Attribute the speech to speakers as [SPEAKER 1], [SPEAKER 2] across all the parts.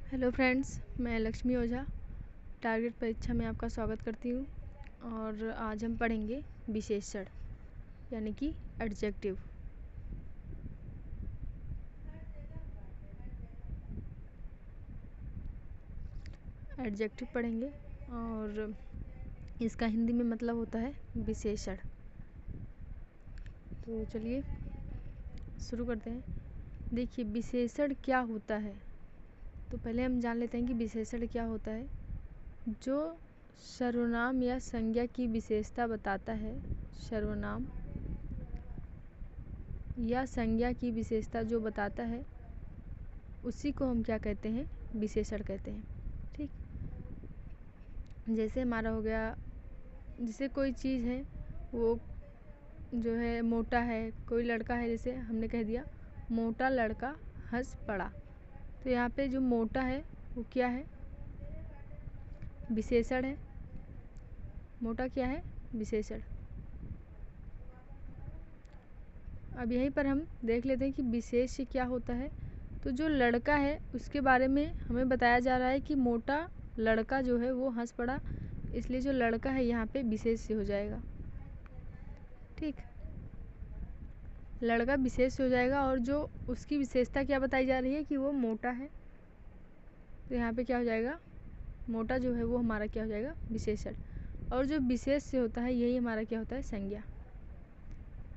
[SPEAKER 1] Hello friends, मैं लक्ष्मी ओझा target परीक्षा में आपका स्वागत करती हूँ। और आज हम पढ़ेंगे विशेषण यानी कि एडजेक्टिव। एडजेक्टिव पढ़ेंगे और इसका हिंदी में मतलब होता है विशेषण। तो चलिए शुरू करते हैं। देखिए, विशेषण क्या होता है, तो पहले हम जान लेते हैं कि विशेषण क्या होता है। जो सर्वनाम या संज्ञा की विशेषता बताता है, सर्वनाम या संज्ञा की विशेषता जो बताता है, उसी को हम क्या कहते हैं, विशेषण कहते हैं। ठीक, जैसे हमारा हो गया, जैसे कोई चीज़ है वो जो है मोटा है, कोई लड़का है, जैसे हमने कह दिया मोटा लड़का हंस पड़ा, तो यहाँ पे जो मोटा है वो क्या है, विशेषण है। मोटा क्या है, विशेषण। अब यहीं पर हम देख लेते हैं कि विशेष्य क्या होता है। तो जो लड़का है उसके बारे में हमें बताया जा रहा है कि मोटा लड़का जो है वो हंस पड़ा, इसलिए जो लड़का है यहाँ पे विशेष्य हो जाएगा। ठीक, लड़का विशेष्य हो जाएगा और जो उसकी विशेषता क्या बताई जा रही है कि वो मोटा है, तो यहाँ पे क्या हो जाएगा, मोटा जो है वो हमारा क्या हो जाएगा, विशेषण। और जो विशेष्य होता है यही हमारा क्या होता है, संज्ञा।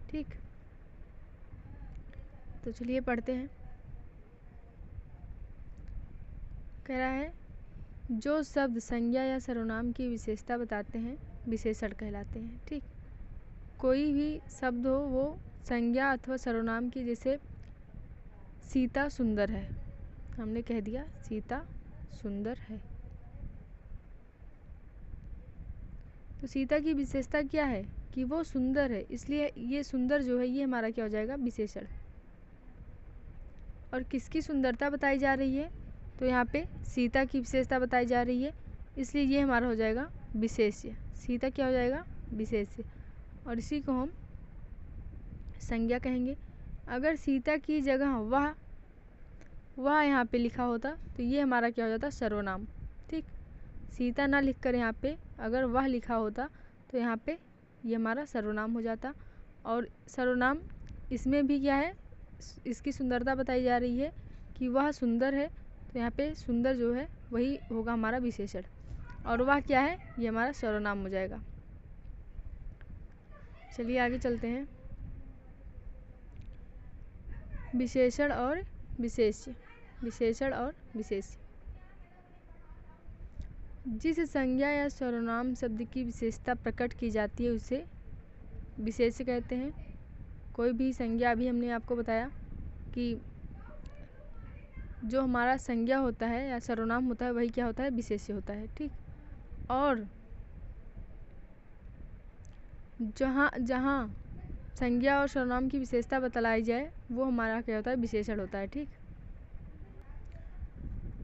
[SPEAKER 1] ठीक, तो चलिए पढ़ते हैं। कह रहा है जो शब्द संज्ञा या सर्वनाम की विशेषता बताते हैं विशेषण कहलाते हैं। ठीक, कोई भी शब्द हो वो संज्ञा अथवा सर्वनाम की, जैसे सीता सुंदर है, हमने कह दिया सीता सुंदर है, तो सीता की विशेषता क्या है कि वो सुंदर है, इसलिए ये सुंदर जो है ये हमारा क्या हो जाएगा, विशेषण। और किसकी सुंदरता बताई जा रही है, तो यहाँ पे सीता की विशेषता बताई जा रही है, इसलिए ये हमारा हो जाएगा विशेष्य। सीता क्या हो जाएगा, विशेष्य, और इसी को हम संज्ञा कहेंगे। अगर सीता की जगह वह यहाँ पे लिखा होता तो ये हमारा क्या हो जाता, सर्वनाम। ठीक, सीता ना लिखकर यहाँ पे अगर वह लिखा होता तो यहाँ पे ये हमारा सर्वनाम हो जाता। और सर्वनाम इसमें भी क्या है, इसकी सुंदरता बताई जा रही है कि वह सुंदर है, तो यहाँ पे सुंदर जो है वही होगा हमारा विशेषण, और वह क्या है, ये हमारा सर्वनाम हो जाएगा। चलिए आगे चलते हैं। विशेषण और विशेष्य। विशेषण और विशेष्य, जिस संज्ञा या सर्वनाम शब्द की विशेषता प्रकट की जाती है उसे विशेष्य कहते हैं। कोई भी संज्ञा, अभी हमने आपको बताया कि जो हमारा संज्ञा होता है या सर्वनाम होता है वही क्या होता है, विशेष्य होता है। ठीक, और जहाँ जहाँ संज्ञा और सर्वनाम की विशेषता बतलाई जाए वो हमारा क्या होता है, विशेषण होता है। ठीक,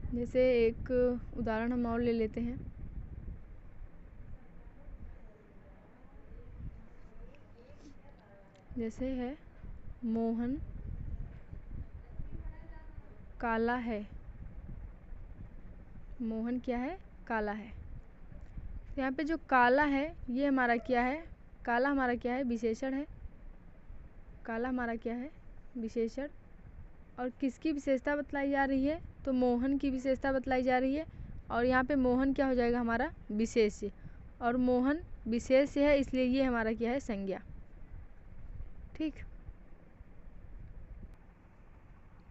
[SPEAKER 1] जैसे एक उदाहरण हम और ले लेते हैं। जैसे है मोहन काला है, मोहन क्या है, काला है, तो यहाँ पे जो काला है ये हमारा क्या है, काला हमारा क्या है, विशेषण है। काला हमारा क्या है, विशेषण। और किसकी विशेषता बतलाई जा रही है, तो मोहन की विशेषता बतलाई जा रही है, और यहाँ पे मोहन क्या हो जाएगा, हमारा विशेष्य, और मोहन विशेष्य है इसलिए ये हमारा क्या है, संज्ञा। ठीक,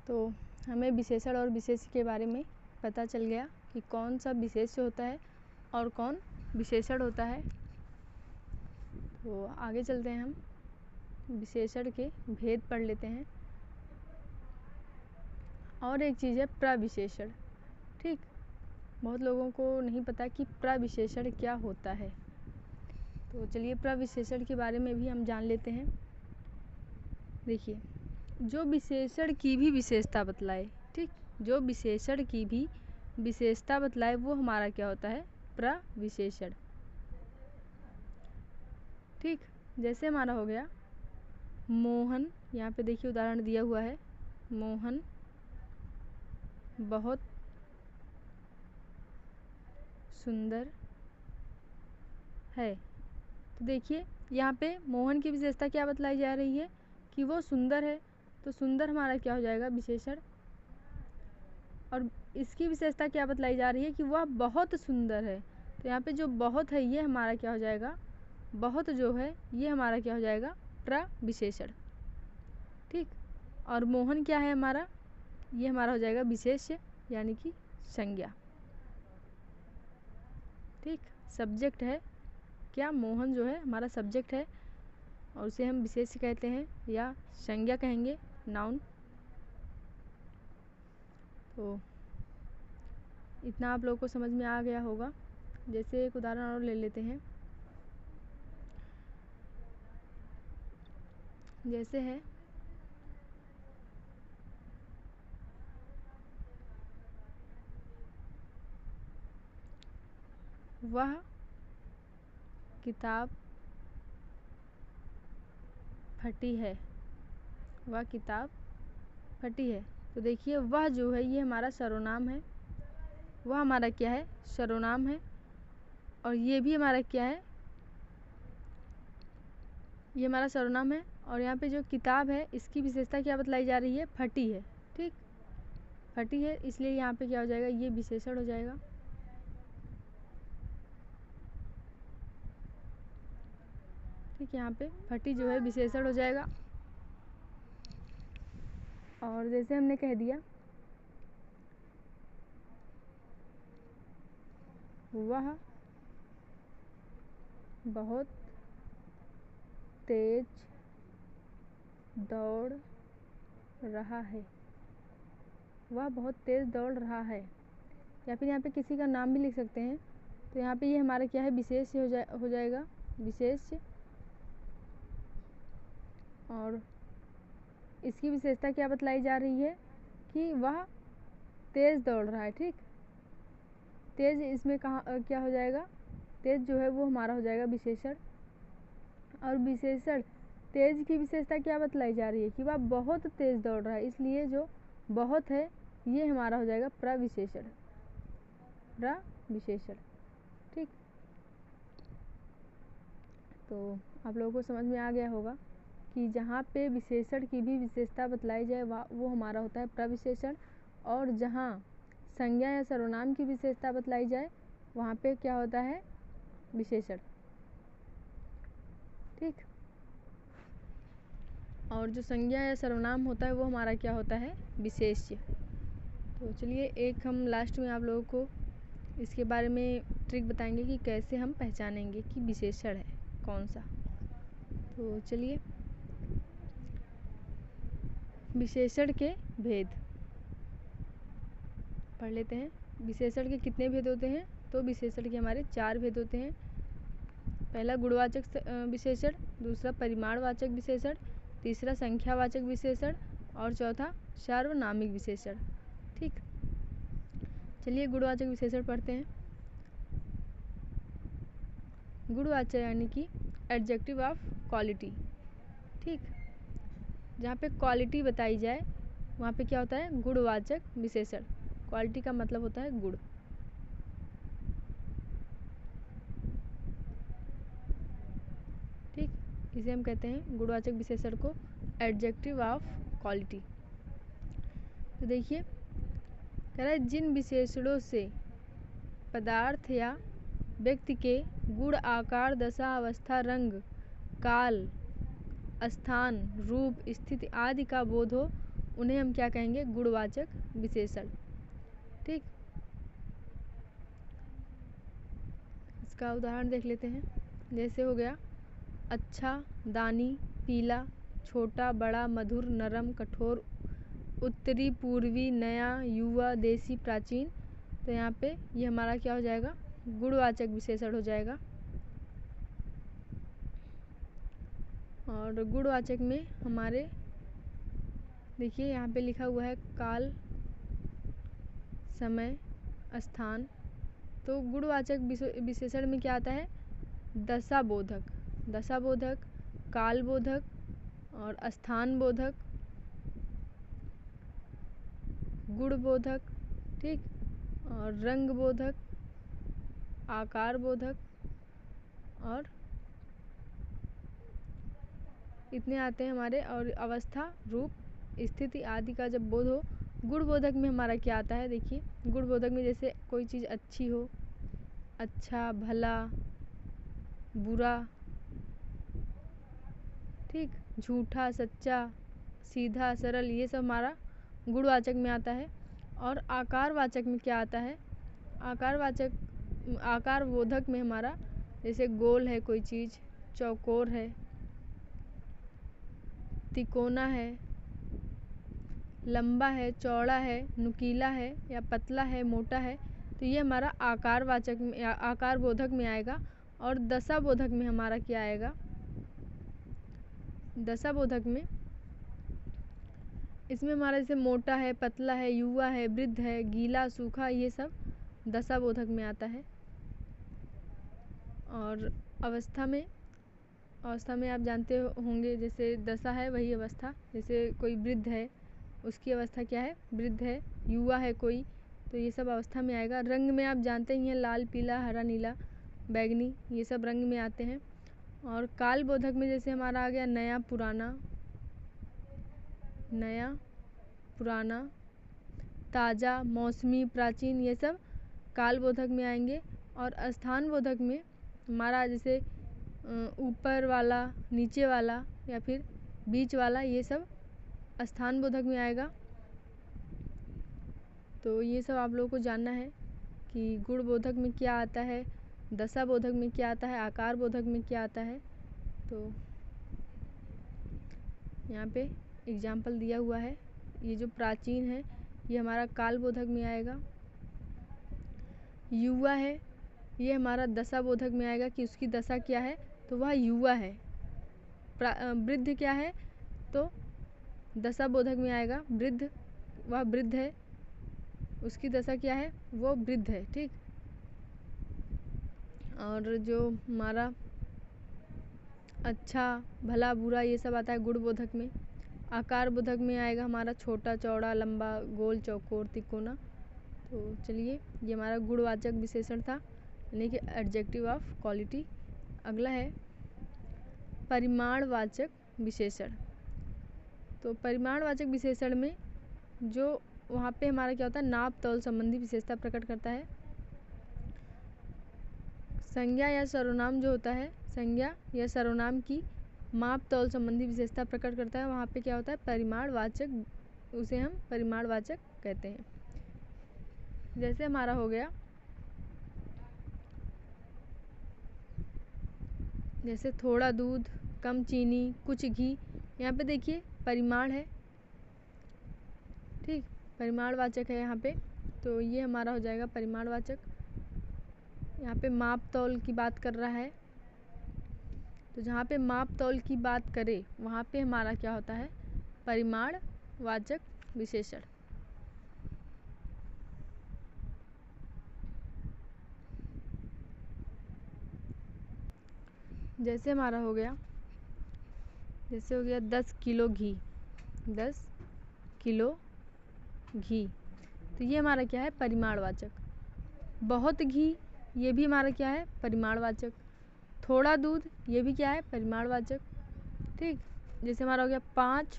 [SPEAKER 1] तो हमें विशेषण और विशेष्य के बारे में पता चल गया कि कौन सा विशेष्य होता है और कौन विशेषण होता है। तो आगे चलते हैं, हम विशेषण के भेद पढ़ लेते हैं। और एक चीज़ है प्रविशेषण। ठीक, बहुत लोगों को नहीं पता कि प्रविशेषण क्या होता है, तो चलिए प्रविशेषण के बारे में भी हम जान लेते हैं। देखिए, जो विशेषण की भी विशेषता बतलाए, ठीक, जो विशेषण की भी विशेषता बतलाए वो हमारा क्या होता है, प्रविशेषण। ठीक, जैसे हमारा हो गया मोहन, यहाँ पे देखिए उदाहरण दिया हुआ है, मोहन बहुत सुंदर है। तो देखिए यहाँ पे मोहन की विशेषता क्या बतलाई जा रही है कि वो सुंदर है, तो सुंदर हमारा क्या हो जाएगा, विशेषण। और इसकी विशेषता क्या बतलाई जा रही है कि वह बहुत सुंदर है, तो यहाँ पे जो बहुत है ये हमारा क्या हो जाएगा, बहुत जो है ये हमारा क्या हो जाएगा, प्रविशेषण। ठीक, और मोहन क्या है हमारा, ये हमारा हो जाएगा विशेष्य यानी कि संज्ञा। ठीक, सब्जेक्ट है क्या, मोहन जो है हमारा सब्जेक्ट है और उसे हम विशेष्य कहते हैं या संज्ञा कहेंगे, नाउन। तो इतना आप लोगों को समझ में आ गया होगा। जैसे एक उदाहरण और ले लेते हैं, जैसे है वह किताब फटी है, वह किताब फटी है। तो देखिए वह जो है ये हमारा सर्वनाम है, वह हमारा क्या है, सर्वनाम है। और ये भी हमारा क्या है, ये हमारा सर्वनाम है। और यहाँ पे जो किताब है इसकी विशेषता क्या बतलाई जा रही है, फटी है। ठीक, फटी है, इसलिए यहाँ पे क्या हो जाएगा, ये विशेषण हो जाएगा। ठीक, यहाँ पे फटी जो है विशेषण हो जाएगा। और जैसे हमने कह दिया वह बहुत तेज दौड़ रहा है, वह बहुत तेज दौड़ रहा है। या फिर यहाँ पे किसी का नाम भी लिख सकते हैं। तो यहाँ पे ये हमारा क्या है, विशेष हो जाएगा, विशेष। और इसकी विशेषता क्या बतलाई जा रही है कि वह तेज दौड़ रहा है। ठीक, तेज इसमें कहाँ क्या हो जाएगा, तेज जो है वो हमारा हो जाएगा विशेषण। और विशेषण तेज की विशेषता क्या बतलाई जा रही है कि वह बहुत तेज दौड़ रहा है, इसलिए जो बहुत है ये हमारा हो जाएगा प्रविशेषण, प्रविशेषण। ठीक, तो आप लोगों को समझ में आ गया होगा कि जहाँ पे विशेषण की भी विशेषता बतलाई जाए वो हमारा होता है प्रविशेषण, और जहाँ संज्ञा या सर्वनाम की विशेषता बतलाई जाए वहाँ पे क्या होता है, विशेषण। ठीक, और जो संज्ञा या सर्वनाम होता है वो हमारा क्या होता है, विशेष्य। तो चलिए एक हम लास्ट में आप लोगों को इसके बारे में ट्रिक बताएंगे कि कैसे हम पहचानेंगे कि विशेषण है कौन सा। तो चलिए, विशेषण के भेद पढ़ लेते हैं। विशेषण के कितने भेद होते हैं, तो विशेषण के हमारे 4 भेद होते हैं। पहला गुणवाचक विशेषण, दूसरा परिमाणवाचक विशेषण, तीसरा संख्यावाचक विशेषण और चौथा सार्वनामिक विशेषण। ठीक, चलिए गुणवाचक विशेषण पढ़ते हैं। गुणवाचक यानी कि एडजेक्टिव ऑफ क्वालिटी। ठीक, जहाँ पे क्वालिटी बताई जाए वहाँ पे क्या होता है, गुणवाचक विशेषण। क्वालिटी का मतलब होता है गुण। ठीक, इसे हम कहते हैं गुणवाचक विशेषण को एडजेक्टिव ऑफ क्वालिटी। तो देखिए कह रहा है जिन विशेषणों से पदार्थ या व्यक्ति के गुण, आकार, दशा, अवस्था, रंग, काल, स्थान, रूप, स्थिति आदि का बोध हो उन्हें हम क्या कहेंगे, गुणवाचक विशेषण। ठीक, इसका उदाहरण देख लेते हैं। जैसे हो गया अच्छा, दानी, पीला, छोटा, बड़ा, मधुर, नरम, कठोर, उत्तरी, पूर्वी, नया, युवा, देसी, प्राचीन। तो यहाँ पे ये हमारा क्या हो जाएगा, गुणवाचक विशेषण हो जाएगा। और गुणवाचक में हमारे देखिए यहाँ पे लिखा हुआ है काल, समय, स्थान। तो गुणवाचक विशेषण में क्या आता है, दशाबोधक, दशाबोधक, कालबोधक और स्थानबोधक, गुणबोधक। ठीक, और रंगबोधक, आकार बोधक और इतने आते हैं हमारे। और अवस्था, रूप, स्थिति आदि का जब बोध हो। गुण बोधक में हमारा क्या आता है, देखिए गुण बोधक में जैसे कोई चीज़ अच्छी हो, अच्छा, भला, बुरा, ठीक, झूठा, सच्चा, सीधा, सरल, ये सब हमारा गुणवाचक में आता है। और आकारवाचक में क्या आता है, आकार बोधक में हमारा जैसे गोल है कोई चीज़, चौकोर है, तिकोना है, लंबा है, चौड़ा है, नुकीला है या पतला है, मोटा है, तो ये हमारा आकारवाचक में, आकार बोधक में आएगा। और दशा बोधक में हमारा क्या आएगा, दशा बोधक में इसमें हमारा जैसे मोटा है, पतला है, युवा है, वृद्ध है, गीला, सूखा, ये सब दशा बोधक में आता है। और अवस्था में आप जानते होंगे, जैसे दशा है वही अवस्था, जैसे कोई वृद्ध है उसकी अवस्था क्या है, वृद्ध है, युवा है कोई, तो ये सब अवस्था में आएगा। रंग में आप जानते ही हैं, लाल, पीला, हरा, नीला, बैगनी, ये सब रंग में आते हैं। और काल बोधक में जैसे हमारा आ गया नया, पुराना, ताज़ा, मौसमी, प्राचीन, ये सब काल बोधक में आएंगे। और स्थान बोधक में हमारा जैसे ऊपर वाला, नीचे वाला या फिर बीच वाला, ये सब स्थान बोधक में आएगा। तो ये सब आप लोगों को जानना है कि गुण बोधक में क्या आता है, दशा बोधक में क्या आता है, आकार बोधक में क्या आता है। तो यहाँ पे एग्जाम्पल दिया हुआ है। ये जो प्राचीन है ये हमारा काल बोधक में आएगा। युवा है ये हमारा दशा बोधक में आएगा कि उसकी दशा क्या है, तो वह युवा है। वृद्ध क्या है, तो दशा बोधक में आएगा, वृद्ध, वह वृद्ध है, उसकी दशा क्या है, वो वृद्ध है, ठीक। और जो हमारा अच्छा, भला, बुरा, ये सब आता है गुण बोधक में। आकार बोधक में आएगा हमारा छोटा, चौड़ा, लंबा, गोल, चौकोर, तिकोना। तो चलिए, ये हमारा गुणवाचक विशेषण था, यानी कि एडजेक्टिव ऑफ क्वालिटी। अगला है परिमाणवाचक विशेषण। तो परिमाणवाचक विशेषण में जो वहाँ पे हमारा क्या होता है, नाप तौल संबंधी विशेषता प्रकट करता है। संज्ञा या सर्वनाम जो होता है, संज्ञा या सर्वनाम की माप तौल संबंधी विशेषता प्रकट करता है, वहाँ पे क्या होता है, परिमाणवाचक, उसे हम परिमाणवाचक कहते हैं। जैसे हमारा हो गया, जैसे थोड़ा दूध, कम चीनी, कुछ घी, यहाँ पे देखिए परिमाण है, ठीक, परिमाणवाचक है यहाँ पे, तो ये हमारा हो जाएगा परिमाणवाचक। यहाँ पे माप तौल की बात कर रहा है, तो जहाँ पे माप तौल की बात करे वहाँ पे हमारा क्या होता है, परिमाणवाचक विशेषण। जैसे हमारा हो गया, जैसे हो गया 10 किलो घी, 10 किलो घी, तो ये हमारा क्या है, परिमाणवाचक। बहुत घी, ये भी हमारा क्या है, परिमाणवाचक। थोड़ा दूध, ये भी क्या है, परिमाणवाचक, ठीक। जैसे हमारा हो गया 5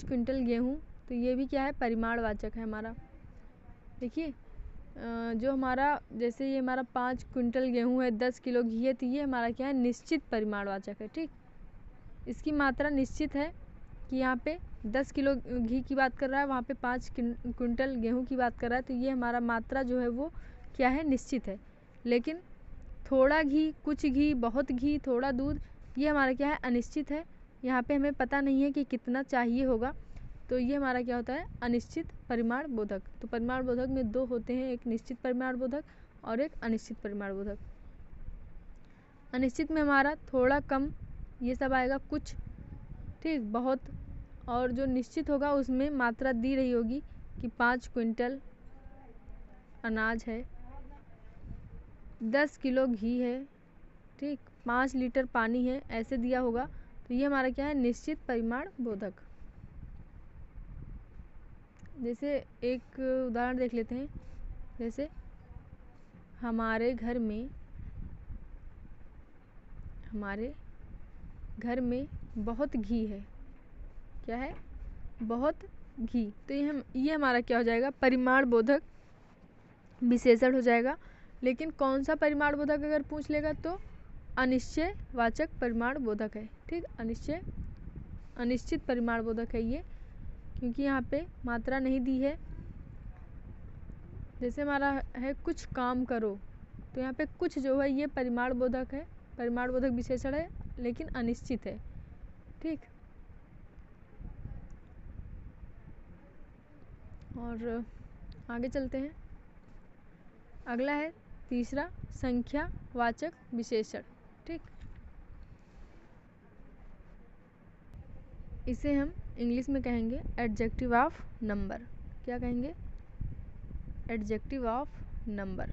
[SPEAKER 1] क्विंटल गेहूँ, तो ये भी क्या है, परिमाणवाचक है हमारा। देखिए जो हमारा, जैसे ये हमारा 5 क्विंटल गेहूँ है, 10 किलो घी है, तो ये हमारा क्या है, निश्चित परिमाणवाचक है, ठीक। इसकी मात्रा निश्चित है कि यहाँ पे 10 किलो घी की बात कर रहा है, वहाँ पे 5 क्विंटल गेहूँ की बात कर रहा है, तो ये हमारा मात्रा जो है वो क्या है, निश्चित है। लेकिन थोड़ा घी, कुछ घी, बहुत घी, थोड़ा दूध, ये हमारा क्या है, अनिश्चित है। यहाँ पे हमें पता नहीं है कि कितना चाहिए होगा, तो ये हमारा क्या होता है, अनिश्चित परिमाण बोधक। तो परिमाण बोधक में दो होते हैं, एक निश्चित परिमाण बोधक और एक अनिश्चित परिमाण बोधक। अनिश्चित में हमारा थोड़ा, कम, ये सब आएगा, कुछ, ठीक, बहुत। और जो निश्चित होगा उसमें मात्रा दी रही होगी कि 5 क्विंटल अनाज है, 10 किलो घी है, ठीक, 5 लीटर पानी है, ऐसे दिया होगा, तो ये हमारा क्या है, निश्चित परिमाण बोधक। जैसे एक उदाहरण देख लेते हैं, जैसे हमारे घर में बहुत घी है। क्या है? बहुत घी। तो ये हमारा क्या हो जाएगा? परिमाण बोधक विशेषण हो जाएगा। लेकिन कौन सा परिमाण बोधक अगर पूछ लेगा तो अनिश्चय वाचक परिमाण बोधक है। ठीक, अनिश्चित परिमाण बोधक है ये, क्योंकि यहाँ पे मात्रा नहीं दी है। जैसे हमारा है कुछ काम करो, तो यहाँ पे कुछ जो है ये परिमाण बोधक है, परिमाण बोधक विशेषण है, लेकिन अनिश्चित है। ठीक, और आगे चलते हैं। अगला है तीसरा संख्या वाचक विशेषण। ठीक, इसे हम इंग्लिश में कहेंगे एडजेक्टिव ऑफ नंबर। क्या कहेंगे? Adjective of number.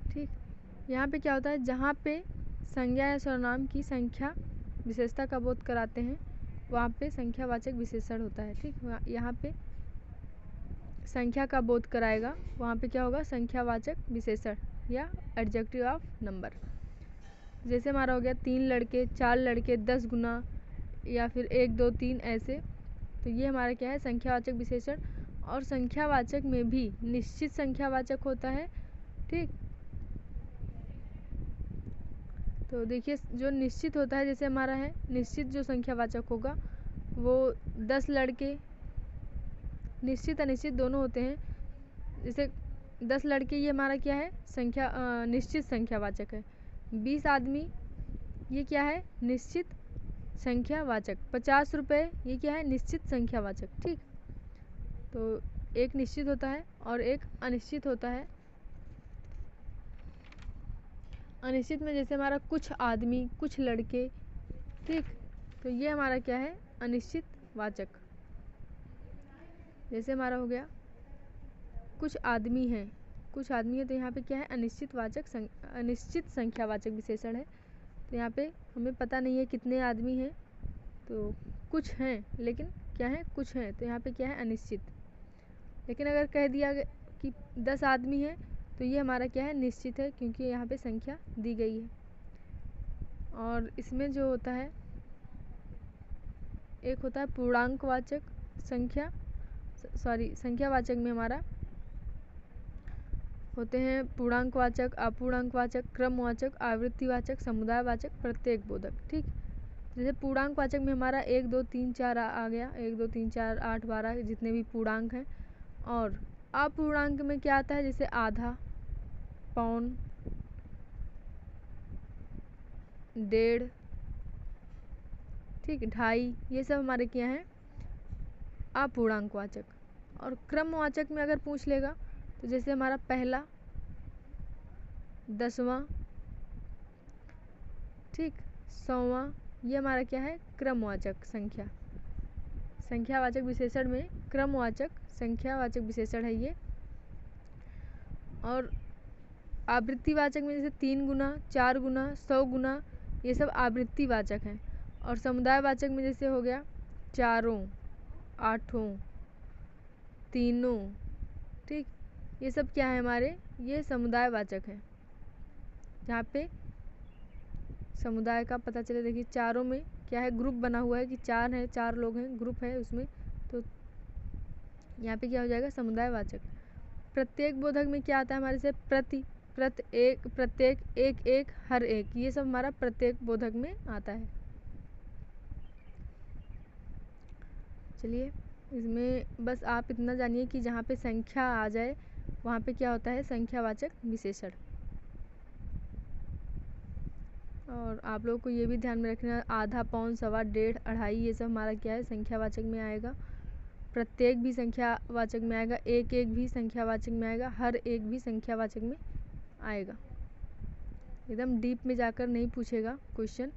[SPEAKER 1] ठीक, यहाँ पे क्या होता है? जहाँ पे संज्ञा या सर्वनाम की संख्या विशेषता का बोध कराते हैं, वहाँ पे संख्यावाचक विशेषण होता है। ठीक, यहाँ पे संख्या का बोध कराएगा, वहाँ पे क्या होगा? संख्यावाचक विशेषण या एडजेक्टिव ऑफ नंबर। जैसे हमारा हो गया 3 लड़के, 4 लड़के, 10 गुना, या फिर 1 2 3 ऐसे। तो ये हमारा क्या है? संख्यावाचक विशेषण। और संख्यावाचक में भी निश्चित संख्यावाचक होता है। ठीक, तो देखिए जो निश्चित होता है, जैसे हमारा है निश्चित जो संख्यावाचक होगा वो 10 लड़के, निश्चित अनिश्चित दोनों होते हैं। जैसे 10 लड़के, ये हमारा क्या है? निश्चित संख्यावाचक है। 20 आदमी, ये क्या है? निश्चित संख्यावाचक। 50 रुपये, ये क्या है? निश्चित संख्यावाचक। ठीक, तो एक निश्चित होता है और एक अनिश्चित होता है। अनिश्चित में जैसे हमारा कुछ आदमी, कुछ लड़के। ठीक, तो ये हमारा क्या है? अनिश्चित वाचक। जैसे हमारा हो गया कुछ आदमी है, कुछ आदमी है, तो यहाँ पे क्या है? अनिश्चित संख्यावाचक विशेषण है। तो यहाँ पे हमें पता नहीं है कितने आदमी हैं, तो कुछ हैं, लेकिन क्या है? कुछ हैं, तो यहाँ पे क्या है? अनिश्चित। लेकिन अगर कह दिया कि 10 आदमी हैं, तो ये हमारा क्या है? निश्चित है, क्योंकि यहाँ पे संख्या दी गई है। और इसमें जो होता है, एक होता है पूर्णांकवाचक संख्यावाचक में हमारा होते हैं पूर्णांकवाचक, अपूर्णांकवाचक, क्रमवाचक, आवृत्तिवाचक, समुदायवाचक, प्रत्येक बोधक। ठीक, जैसे पूर्णांकवाचक में हमारा 1 2 3 4 आ गया, 1 2 3 4 8 12 जितने भी पूर्णांक हैं। और अपूर्णांक में क्या आता है? जैसे आधा, पौन, 1.5, ठीक, 2.5, ये सब हमारे क्या हैं? अपूर्णांकवाचक। और क्रमवाचक में अगर पूछ लेगा, तो जैसे हमारा पहला, 10वां, ठीक, 100वां, ये हमारा क्या है? क्रमवाचक संख्यावाचक विशेषण में क्रमवाचक संख्यावाचक विशेषण है ये। और आवृत्तिवाचक में जैसे 3 गुना, 4 गुना, 100 गुना, ये सब आवृत्तिवाचक हैं। और समुदायवाचक में जैसे हो गया 4, 8, 3, ठीक, ये सब क्या है हमारे? ये समुदायवाचक हैं, जहाँ पे समुदाय का पता चले। देखिए चारों में क्या है? ग्रुप बना हुआ है कि 4 हैं, 4 लोग हैं, ग्रुप है उसमें, तो यहाँ पे क्या हो जाएगा? समुदायवाचक। प्रत्येक बोधक में क्या आता है हमारे से? प्रत्येक, एक एक, हर एक, ये सब हमारा प्रत्येक बोधक में आता है। चलिए, इसमें बस आप इतना जानिए कि जहाँ पे संख्या आ जाए वहाँ पे क्या होता है? संख्यावाचक विशेषण। और आप लोगों को ये भी ध्यान में रखना, आधा, पौन, सवा, 1.5, 2.5, ये सब हमारा क्या है? संख्यावाचक में आएगा। प्रत्येक भी संख्यावाचक में आएगा, एक एक भी संख्यावाचक में आएगा, हर एक भी संख्यावाचक में आएगा। एकदम डीप में जाकर नहीं पूछेगा क्वेश्चन,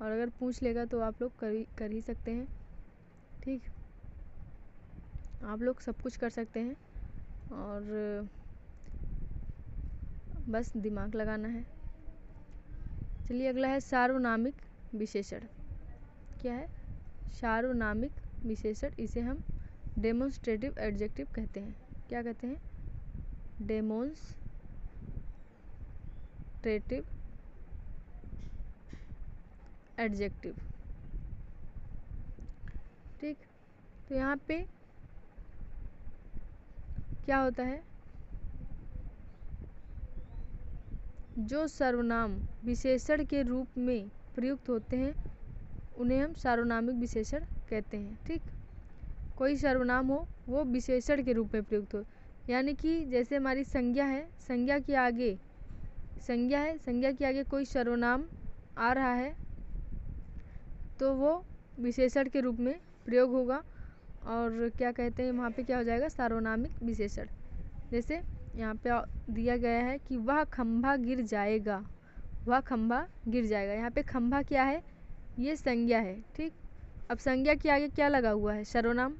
[SPEAKER 1] और अगर पूछ लेगा तो आप लोग कर ही सकते हैं। ठीक, आप लोग सब कुछ कर सकते हैं, और बस दिमाग लगाना है। चलिए, अगला है सार्वनामिक विशेषण। क्या है? सार्वनामिक विशेषण। इसे हम डेमोन्स्ट्रेटिव एडजेक्टिव कहते हैं। क्या कहते हैं? Demonstrative adjective. ठीक, तो यहाँ पे क्या होता है, जो सर्वनाम विशेषण के रूप में प्रयुक्त होते हैं उन्हें हम सार्वनामिक विशेषण कहते हैं। ठीक, कोई सर्वनाम हो वो विशेषण के रूप में प्रयुक्त हो, यानी कि जैसे हमारी संज्ञा है, संज्ञा के आगे कोई सर्वनाम आ रहा है तो वो विशेषण के रूप में प्रयोग होगा, और क्या कहते हैं वहाँ पे क्या हो जाएगा, सार्वनामिक विशेषण। जैसे यहाँ पे दिया गया है कि वह खंभा गिर जाएगा, वह खंभा गिर जाएगा। यहाँ पे खंभा क्या है, ये संज्ञा है। ठीक, अब संज्ञा के आगे क्या लगा हुआ है, सर्वनाम।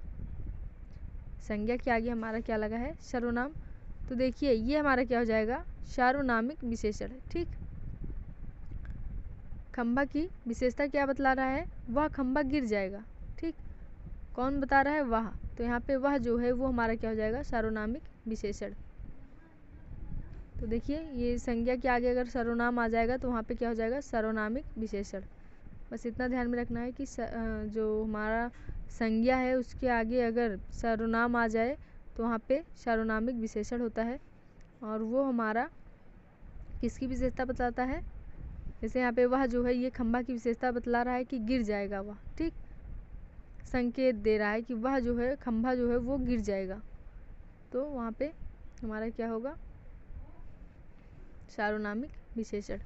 [SPEAKER 1] संज्ञा के आगे हमारा क्या लगा है, सर्वनाम। तो देखिए ये हमारा क्या हो जाएगा, सार्वनामिक विशेषण। ठीक, खंभा की विशेषता क्या बतला रहा है, वह खंभा गिर जाएगा। ठीक, कौन बता रहा है, वह। तो यहाँ पे वह जो है वो हमारा क्या हो जाएगा, सार्वनामिक विशेषण। तो देखिए ये संज्ञा के आगे अगर सर्वनाम आ जाएगा तो वहाँ पे क्या हो जाएगा, सार्वनामिक विशेषण। बस इतना ध्यान में रखना है कि जो हमारा संज्ञा है उसके आगे अगर सर्वनाम आ जाए तो वहाँ पे सार्वनामिक विशेषण होता है, और वो हमारा किसकी विशेषता बताता है। जैसे यहाँ पे वह जो है ये खंभा की विशेषता बतला रहा है कि गिर जाएगा वह। ठीक, संकेत दे रहा है कि वह जो है खंभा जो है वो गिर जाएगा, तो वहाँ पे हमारा क्या होगा, सार्वनामिक विशेषण।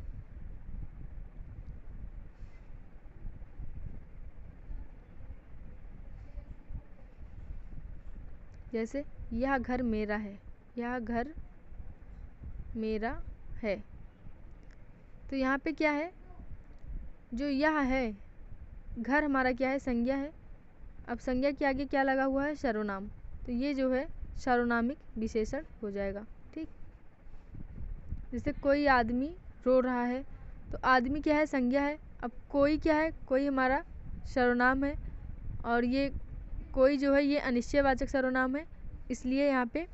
[SPEAKER 1] जैसे यह घर मेरा है, यह घर मेरा है। तो यहाँ पे क्या है, जो यह है, घर हमारा क्या है, संज्ञा है। अब संज्ञा के आगे क्या लगा हुआ है, सर्वनाम। तो ये जो है सार्वनामिक विशेषण हो जाएगा। ठीक, जैसे कोई आदमी रो रहा है, तो आदमी क्या है, संज्ञा है। अब कोई क्या है, कोई हमारा सर्वनाम है, और ये कोई जो है ये अनिश्चयवाचक सर्वनाम है, इसलिए यहाँ पे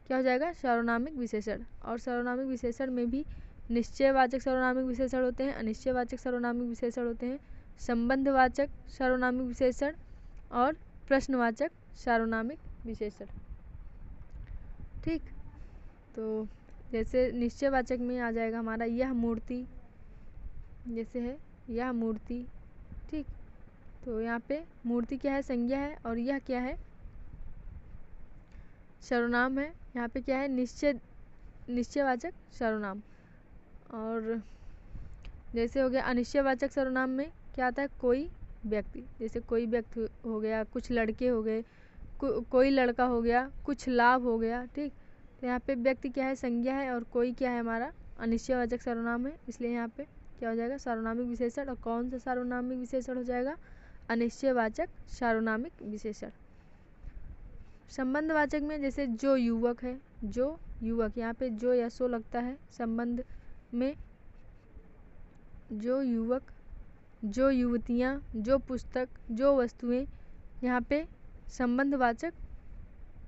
[SPEAKER 1] क्या हो जाएगा, सार्वनामिक विशेषण। और सार्वनामिक विशेषण में भी निश्चयवाचक सर्वनामिक विशेषण होते हैं, अनिश्चयवाचक सर्वनामिक विशेषण होते हैं, संबंधवाचक सर्वनामिक विशेषण और प्रश्नवाचक सार्वनामिक विशेषण। ठीक, तो जैसे निश्चयवाचक में आ जाएगा हमारा यह मूर्ति, जैसे है यह मूर्ति। ठीक, तो यहाँ पे मूर्ति क्या है, संज्ञा है, और यह क्या है, सर्वनाम है। यहाँ पे क्या है, निश्चयवाचक सर्वनाम। और जैसे हो गया अनिश्चयवाचक सर्वनाम में क्या आता है, कोई व्यक्ति। जैसे कोई व्यक्ति हो गया, कुछ लड़के हो गए, कोई लड़का हो गया, कुछ लाभ हो गया। ठीक, तो यहाँ पे व्यक्ति क्या है, संज्ञा है, और कोई क्या है हमारा अनिश्चयवाचक सर्वनाम है, इसलिए यहाँ पे क्या हो जाएगा, सार्वनामिक विशेषण। और कौन सा सार्वनामिक विशेषण हो जाएगा, अनिश्चयवाचक सार्वनामिक विशेषण। संबंधवाचक में जैसे जो युवक है, जो युवक, यहाँ पे जो या सो लगता है। संबंध में जो युवक, जो युवतियाँ, जो पुस्तक, जो वस्तुएं, यहाँ पे संबंधवाचक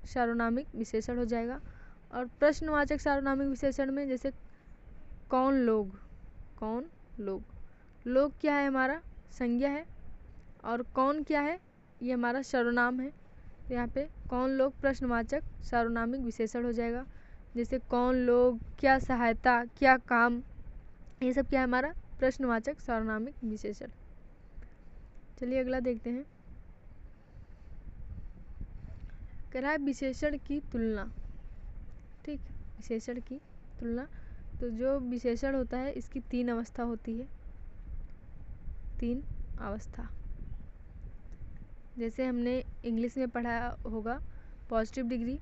[SPEAKER 1] सार्वनामिक विशेषण हो जाएगा। और प्रश्नवाचक सार्वनामिक विशेषण में जैसे कौन लोग, कौन लोग, लोग क्या है हमारा, संज्ञा है, और कौन क्या है, ये हमारा सर्वनाम है। तो यहाँ पे कौन लोग प्रश्नवाचक सार्वनामिक विशेषण हो जाएगा। जैसे कौन लोग, क्या सहायता, क्या काम, ये सब क्या है हमारा प्रश्नवाचक सार्वनामिक विशेषण। चलिए अगला देखते हैं। कह रहा है विशेषण की तुलना। ठीक, विशेषण की तुलना। तो जो विशेषण होता है इसकी 3 अवस्था होती है, 3 अवस्था। जैसे हमने इंग्लिश में पढ़ा होगा positive degree,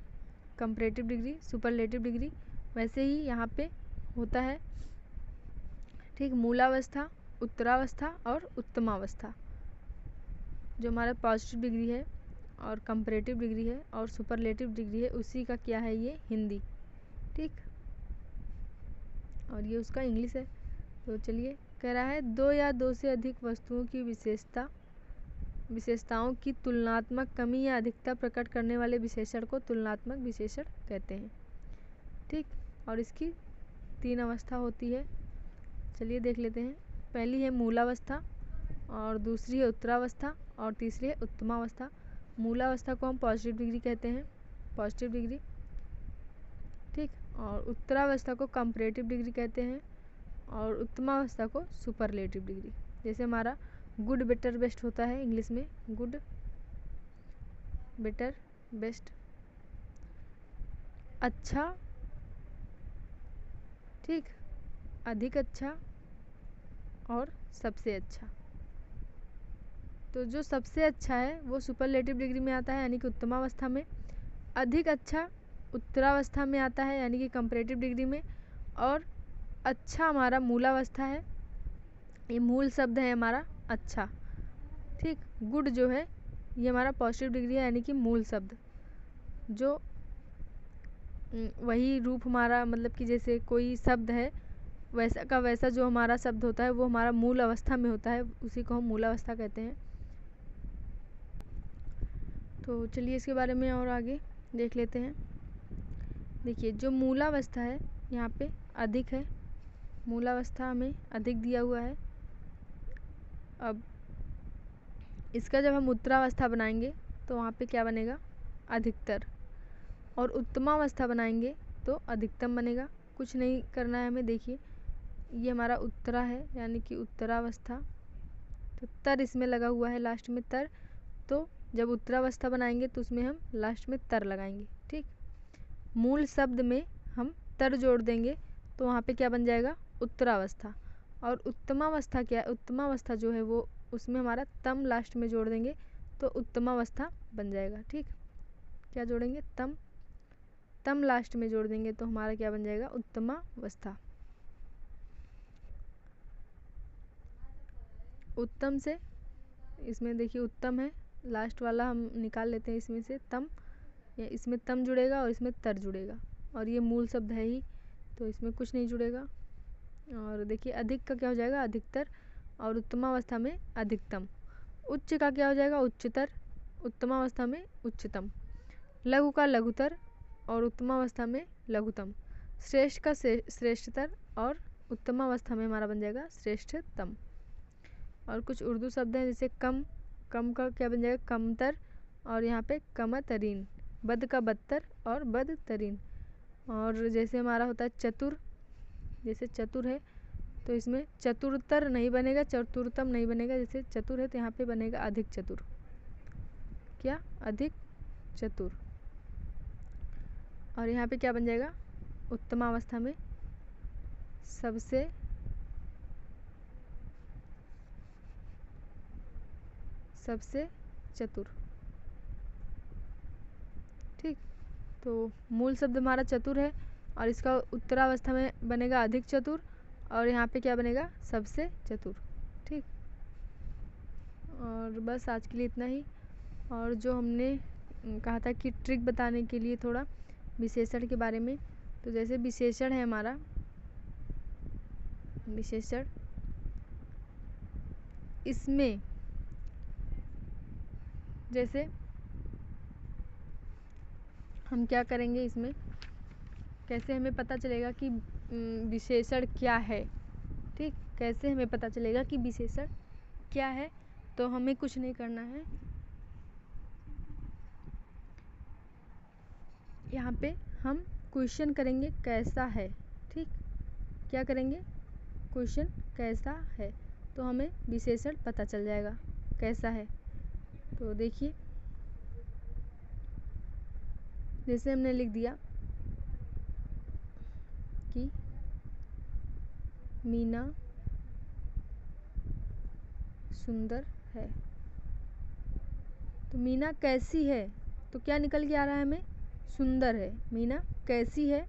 [SPEAKER 1] comparative degree, superlative degree, वैसे ही यहाँ पे होता है। ठीक, मूलावस्था, उत्तरावस्था और उत्तमावस्था। जो हमारा पॉजिटिव डिग्री है और कंपैरेटिव डिग्री है और सुपरलेटिव डिग्री है, उसी का क्या है, ये हिंदी। ठीक, और ये उसका इंग्लिश है। तो चलिए, कह रहा है 2 या 2 से अधिक वस्तुओं की विशेषता विशेषताओं की तुलनात्मक कमी या अधिकता प्रकट करने वाले विशेषण को तुलनात्मक विशेषण कहते हैं। ठीक, और इसकी 3 अवस्था होती है। चलिए देख लेते हैं। पहली है मूलावस्था, और दूसरी है उत्तरावस्था, और तीसरी है उत्तमावस्था। मूलावस्था को हम पॉजिटिव डिग्री कहते हैं, पॉजिटिव डिग्री। ठीक, और उत्तरावस्था को कंपैरेटिव डिग्री कहते हैं, और उत्तमावस्था को सुपरलेटिव डिग्री। जैसे हमारा गुड बेटर बेस्ट होता है इंग्लिश में, गुड बेटर बेस्ट, अच्छा, ठीक, अधिक अच्छा और सबसे अच्छा। तो जो सबसे अच्छा है वो सुपरलेटिव डिग्री में आता है, यानी कि उत्तमावस्था में। अधिक अच्छा उत्तरावस्था में आता है, यानी कि कंपैरेटिव डिग्री में। और अच्छा हमारा मूलावस्था है, ये मूल शब्द है हमारा अच्छा। ठीक, गुड जो है ये हमारा पॉजिटिव डिग्री है, यानी कि मूल शब्द, जो वही रूप हमारा, मतलब कि जैसे कोई शब्द है वैसा का वैसा जो हमारा शब्द होता है वो हमारा मूल अवस्था में होता है, उसी को हम मूलावस्था कहते हैं। तो चलिए इसके बारे में और आगे देख लेते हैं। देखिए, जो मूलावस्था है यहाँ पे अधिक है, मूलावस्था में अधिक दिया हुआ है। अब इसका जब हम उत्तरावस्था बनाएंगे तो वहाँ पे क्या बनेगा, अधिकतर। और उत्तमावस्था बनाएंगे तो अधिकतम बनेगा। कुछ नहीं करना है हमें। देखिए, ये हमारा उत्तरा है, यानी कि उत्तरावस्था, तो तर इसमें लगा हुआ है लास्ट में तर। तो जब उत्तरावस्था बनाएंगे तो उसमें हम लास्ट में तर लगाएंगे। ठीक, मूल शब्द में हम तर जोड़ देंगे तो वहाँ पे क्या बन जाएगा, उत्तरावस्था। और उत्तमावस्था क्या है, उत्तमावस्था जो है वो उसमें हमारा तम लास्ट में जोड़ देंगे तो उत्तमावस्था बन जाएगा। ठीक, क्या जोड़ेंगे, तम, तम लास्ट में जोड़ देंगे तो हमारा क्या बन जाएगा, उत्तमावस्था। उत्तम से, इसमें देखिए उत्तम है, लास्ट वाला हम निकाल लेते हैं इसमें से तम, इसमें तम जुड़ेगा और इसमें तर जुड़ेगा, और ये मूल शब्द है ही तो इसमें कुछ नहीं जुड़ेगा। और देखिए अधिक का क्या हो जाएगा, अधिकतर, और उत्तमावस्था में अधिकतम। उच्च का क्या हो जाएगा, उच्चतर, उत्तमावस्था में उच्चतम। लघु का लघुतर और उत्तमावस्था में लघुतम। श्रेष्ठ का श्रेष्ठतर और उत्तमावस्था में हमारा बन जाएगा श्रेष्ठतम। और कुछ उर्दू शब्द हैं, जैसे कम, कम का क्या बन जाएगा, कमतर, और यहाँ पे कमतरीन। बद का बदतर और बदतरीन। और जैसे हमारा होता है चतुर, जैसे चतुर है तो इसमें चतुरतर नहीं बनेगा, चतुरतम नहीं बनेगा। जैसे चतुर है तो यहाँ पे बनेगा अधिक चतुर, क्या, अधिक चतुर। और यहाँ पे क्या बन जाएगा, उत्तमावस्था में सबसे चतुर। ठीक, तो मूल शब्द हमारा चतुर है और इसका उत्तरावस्था में बनेगा अधिक चतुर, और यहाँ पे क्या बनेगा, सबसे चतुर। ठीक, और बस आज के लिए इतना ही। और जो हमने कहा था कि ट्रिक बताने के लिए थोड़ा विशेषण के बारे में, तो जैसे विशेषण है हमारा, विशेषण, इसमें जैसे हम क्या करेंगे, इसमें कैसे हमें पता चलेगा कि विशेषण क्या है। ठीक, कैसे हमें पता चलेगा कि विशेषण क्या है, तो हमें कुछ नहीं करना है। यहाँ पे हम क्वेश्चन करेंगे कैसा है। ठीक, क्या करेंगे, क्वेश्चन कैसा है, तो हमें विशेषण पता चल जाएगा कैसा है। तो देखिए, जैसे हमने लिख दिया कि मीना सुंदर है, तो मीना कैसी है, तो क्या निकल के आ रहा है हमें, सुंदर है। मीना कैसी है,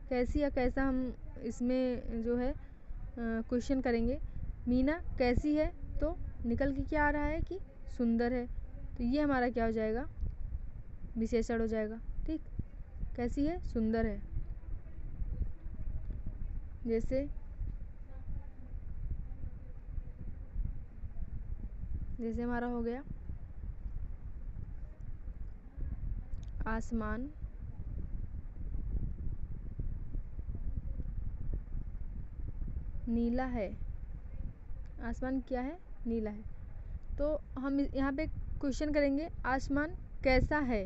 [SPEAKER 1] कैसी या कैसा हम इसमें जो है क्वेश्चन करेंगे। मीना कैसी है, तो निकल के क्या आ रहा है कि सुंदर है, तो ये हमारा क्या हो जाएगा, विशेषण हो जाएगा। ठीक, कैसी है, सुंदर है। जैसे हमारा हो गया आसमान नीला है। आसमान क्या है? नीला है। तो हम यहाँ पे क्वेश्चन करेंगे आसमान कैसा है।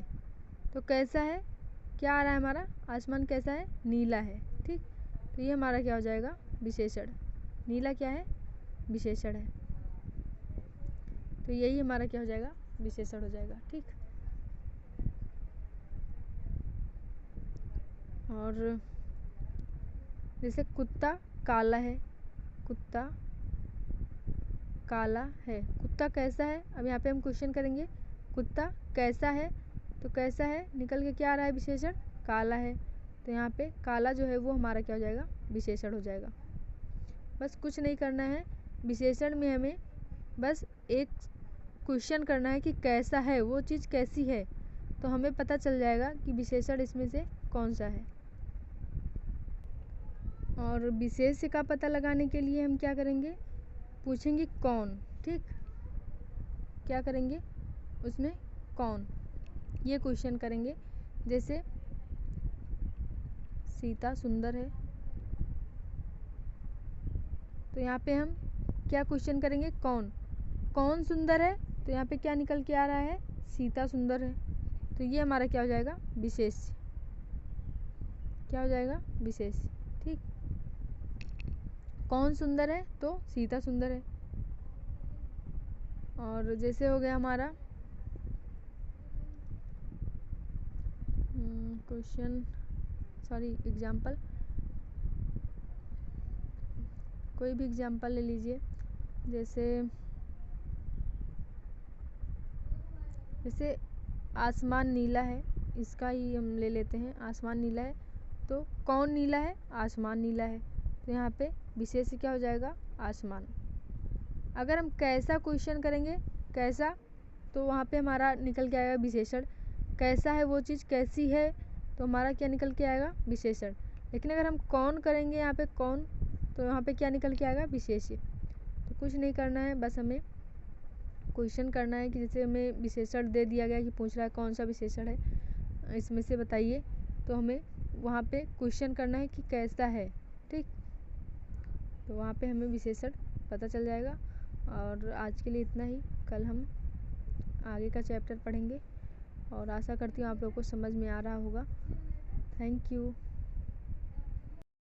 [SPEAKER 1] तो कैसा है क्या आ रहा है हमारा? आसमान कैसा है? नीला है। ठीक, तो ये हमारा क्या हो जाएगा? विशेषण। नीला क्या है? विशेषण है। तो यही हमारा क्या हो जाएगा? विशेषण हो जाएगा। ठीक, और जैसे कुत्ता काला है, कुत्ता काला है। कुत्ता कैसा है? अब यहाँ पे हम क्वेश्चन करेंगे कुत्ता कैसा है। तो कैसा है निकल के क्या आ रहा है? विशेषण काला है। तो यहाँ पे काला जो है वो हमारा क्या हो जाएगा? विशेषण हो जाएगा। बस कुछ नहीं करना है, विशेषण में हमें बस एक क्वेश्चन करना है कि कैसा है, वो चीज़ कैसी है, तो हमें पता चल जाएगा कि विशेषण इसमें से कौन सा है। और विशेष्य का पता लगाने के लिए हम क्या करेंगे? पूछेंगे कौन। ठीक, क्या करेंगे उसमें? कौन, ये क्वेश्चन करेंगे। जैसे सीता सुंदर है, तो यहाँ पे हम क्या क्वेश्चन करेंगे? कौन। कौन सुंदर है? तो यहाँ पे क्या निकल के आ रहा है? सीता सुंदर है। तो ये हमारा क्या हो जाएगा? विशेष्य। क्या हो जाएगा? विशेष्य। ठीक, कौन सुंदर है? तो सीता सुंदर है। और जैसे हो गया हमारा क्वेश्चन, सॉरी एग्जाम्पल, कोई भी एग्जाम्पल ले लीजिए। जैसे आसमान नीला है, इसका ही हम ले लेते हैं। आसमान नीला है, तो कौन नीला है? आसमान नीला है। तो यहाँ पे विशेष्य क्या हो जाएगा? आसमान। अगर हम कैसा क्वेश्चन करेंगे, कैसा, तो वहाँ पे हमारा निकल के आएगा विशेषण। कैसा है वो चीज़, कैसी है, तो हमारा क्या निकल के आएगा? विशेषण। लेकिन अगर हम कौन करेंगे यहाँ पे कौन, तो यहाँ पे क्या निकल के आएगा? विशेष्य। तो कुछ नहीं करना है, बस हमें क्वेश्चन करना है कि जैसे हमें विशेषण दे दिया गया कि पूछ रहा है कौन सा विशेषण है इसमें से बताइए, तो हमें वहाँ पे क्वेश्चन करना है कि कैसा है। ठीक, तो वहाँ पे हमें विशेषण पता चल जाएगा। और आज के लिए इतना ही, कल हम आगे का चैप्टर पढ़ेंगे और आशा करती हूँ आप लोग को समझ में आ रहा होगा। Thank you.